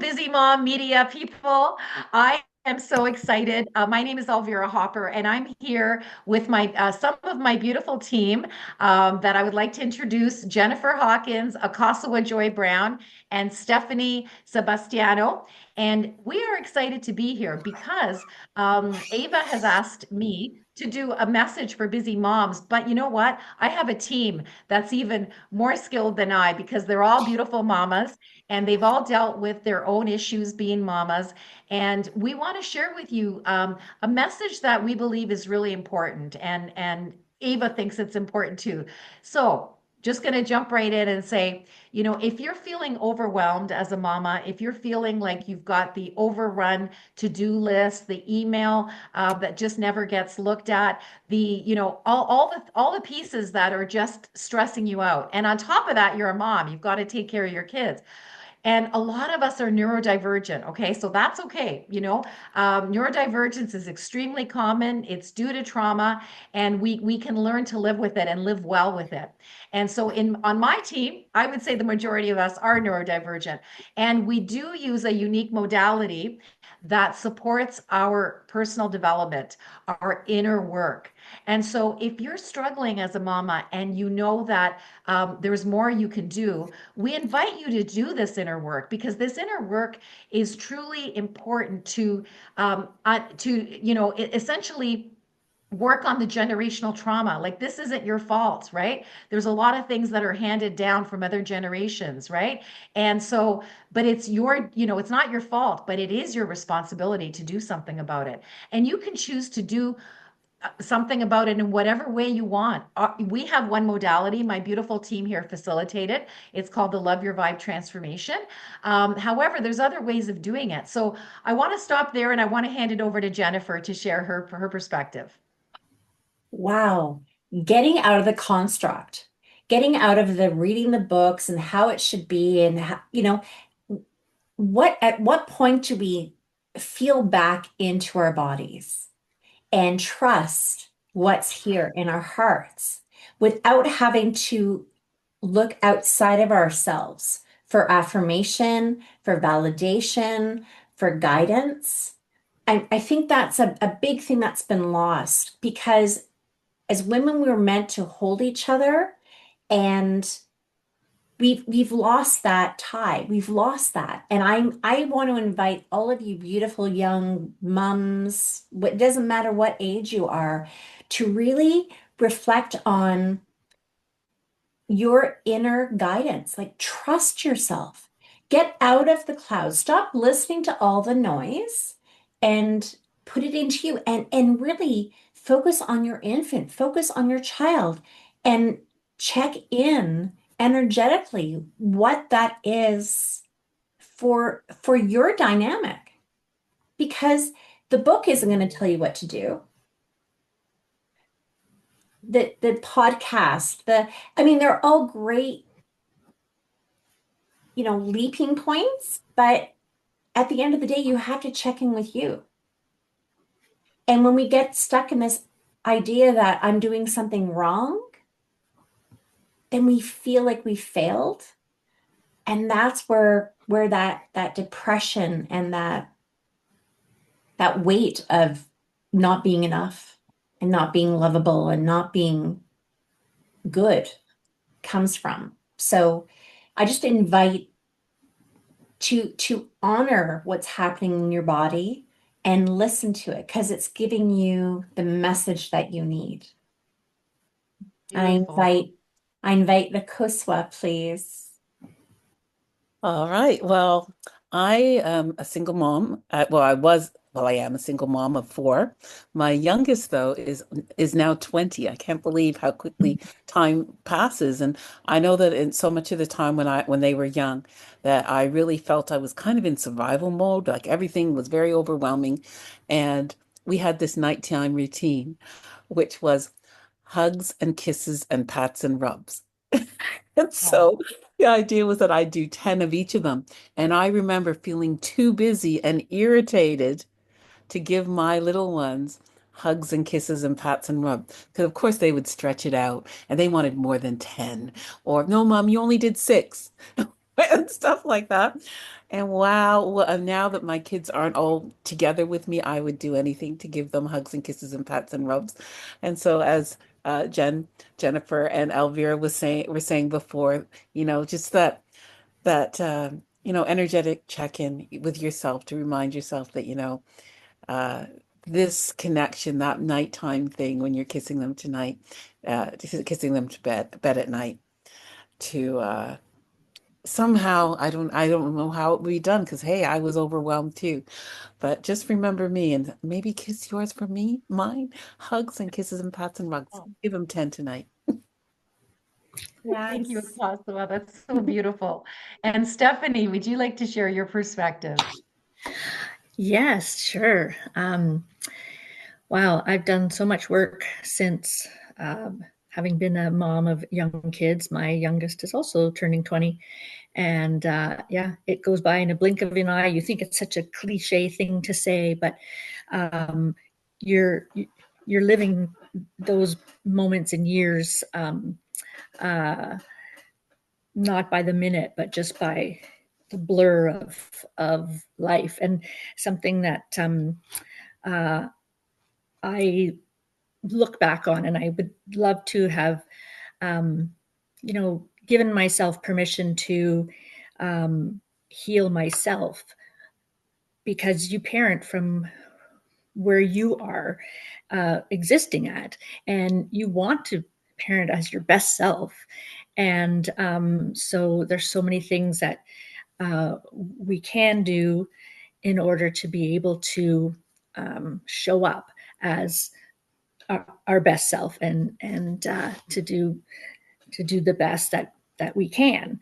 Busy Mom Media people. I am so excited. My name is Elvira Hopper, and I'm here with my some of my beautiful team that I would like to introduce: Jennifer Hawkins, Akasawa Joy Brown, and Stephanie Sebastiano. And we are excited to be here because Ava has asked me to do a message for busy moms. But you know what? I have a team that's even more skilled than I because they're all beautiful mamas and they've all dealt with their own issues being mamas. And we want to share with you a message that we believe is really important, and Ava thinks it's important too. So, just going to jump right in and say, if you're feeling overwhelmed as a mama, if you're feeling like you've got the overrun to-do list, the email that just never gets looked at, all the pieces that are just stressing you out, and on top of that, you're a mom, you've got to take care of your kids. And a lot of us are neurodivergent. Okay. So that's okay. Neurodivergence is extremely common. It's due to trauma, and we can learn to live with it and live well with it. And so on my team, I would say the majority of us are neurodivergent. And we do use a unique modality that supports our personal development, our inner work. And so if you're struggling as a mama and you know that there's more you can do, we invite you to do this inner work because this inner work is truly important to essentially work on the generational trauma. Like, this isn't your fault, right? There's a lot of things that are handed down from other generations, right? And so, but it's not your fault, but it is your responsibility to do something about it. And you can choose to do something about it in whatever way you want. We have one modality. My beautiful team here facilitate it. It's called the Love Your Vibe Transformation. However, there's other ways of doing it. So I want to stop there and I want to hand it over to Jennifer to share her perspective. Wow. Getting out of the construct, getting out of the reading the books and how it should be and how, at what point do we feel back into our bodies and trust what's here in our hearts without having to look outside of ourselves for affirmation, for validation, for guidance? I think that's a big thing that's been lost because as women, we were meant to hold each other, and we've lost that tie. We've lost that. And I want to invite all of you beautiful young mums, it doesn't matter what age you are, to really reflect on your inner guidance. Like, trust yourself. Get out of the clouds. Stop listening to all the noise and put it into you, and really focus on your infant, focus on your child, and check in energetically what that is for your dynamic. Because the book isn't going to tell you what to do. The podcast, I mean, they're all great, leaping points, but at the end of the day, you have to check in with you. And when we get stuck in this idea that I'm doing something wrong, then we feel like we failed. And that's where that depression and that weight of not being enough and not being lovable and not being good comes from. So I just invite to honor what's happening in your body and listen to it because it's giving you the message that you need. And Beautiful. I invite the Kuswa, please. All right. Well, I am a single mom. I am a single mom of four. My youngest, though, is now 20. I can't believe how quickly time passes. And I know that in so much of the time when they were young, that I really felt I was kind of in survival mode, like everything was very overwhelming. And we had this nighttime routine, which was hugs and kisses and pats and rubs. And Oh, so the idea was that I'd do 10 of each of them. And I remember feeling too busy and irritated to give my little ones hugs and kisses and pats and rubs. Because, of course, they would stretch it out and they wanted more than 10. Or, no, mom, you only did 6. and stuff like that. And wow, well, and now that my kids aren't all together with me, I would do anything to give them hugs and kisses and pats and rubs. And so as Jennifer and Elvira were saying before, just that energetic check-in with yourself to remind yourself that, uh, this connection, that nighttime thing when you're kissing them tonight, kissing them to bed at night, to somehow I don't know how it would be done because hey, I was overwhelmed too. But just remember me and maybe kiss yours for me, mine, hugs and kisses and pats and rugs. Oh, Give them 10 tonight. thank you, Yes. Apostle. That's so beautiful. And Stephanie, would you like to share your perspective? Yes, sure. Wow, I've done so much work since having been a mom of young kids. My youngest is also turning 20. And yeah, it goes by in a blink of an eye. You think it's such a cliche thing to say, but um, you're you're living those moments and years, uh, not by the minute, but just by the blur of life. And something that uh, I look back on, and I would love to have, um, given myself permission to heal myself, because you parent from where you are existing at, and you want to parent as your best self. And so there's so many things that we can do in order to be able to show up as our best self, and to do the best that we can.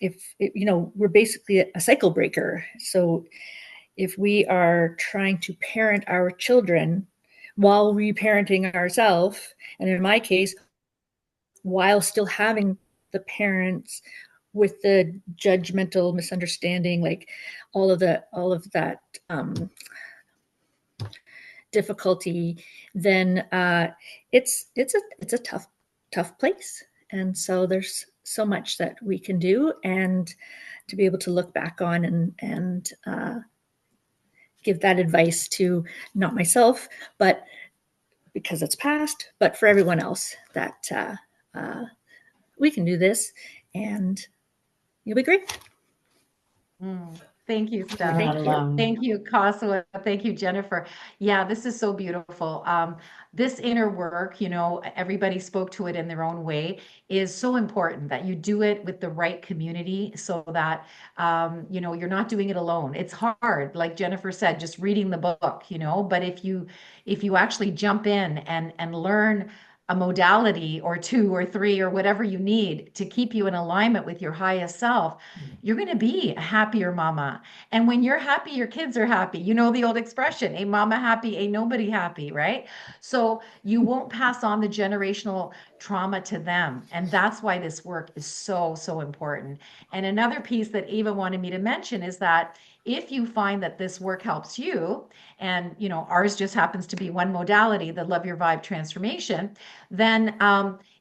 If we're basically a cycle breaker, so if we are trying to parent our children while reparenting ourselves, and in my case, while still having the parents with the judgmental misunderstanding, like all of that difficulty, then it's a tough place. And so there's so much that we can do, and to be able to look back on and give that advice to, not myself, but because it's past, but for everyone else, that we can do this, and you'll be great. Thank you, You're Steph. not Thank you. alone. Thank you, Kaswa. Thank you, Jennifer. Yeah, this is so beautiful. This inner work, everybody spoke to it in their own way, is so important that you do it with the right community so that, you're not doing it alone. It's hard, like Jennifer said, just reading the book, but if you actually jump in and learn a modality or two or three or whatever you need to keep you in alignment with your highest self, you're going to be a happier mama. And when you're happy, your kids are happy. You know the old expression, a mama happy, ain't nobody happy, right? So you won't pass on the generational trauma to them. And that's why this work is so, so important. And another piece that Eva wanted me to mention is that if you find that this work helps you, and ours just happens to be one modality, the Love Your Vibe transformation, then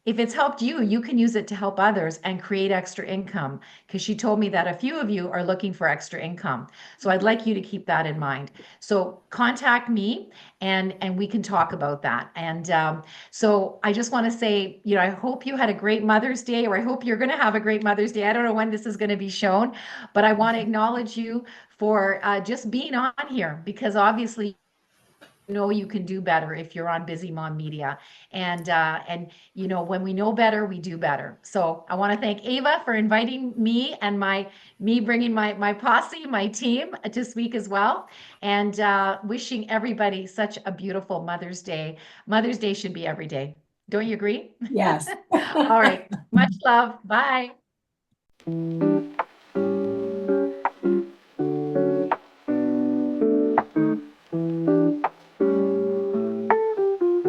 if it's helped you, you can use it to help others and create extra income, because she told me that a few of you are looking for extra income. So I'd like you to keep that in mind. So contact me and we can talk about that. And so I just want to say, I hope you had a great Mother's Day, or I hope you're going to have a great Mother's Day. I don't know when this is going to be shown, but I want to acknowledge you for just being on here, because obviously you can do better if you're on Busy Mom Media. And when we know better, we do better. So I want to thank Ava for inviting me and me bringing my posse, my team to speak as well, and wishing everybody such a beautiful Mother's Day. Mother's Day should be every day. Don't you agree? Yes. All right. Much love. Bye.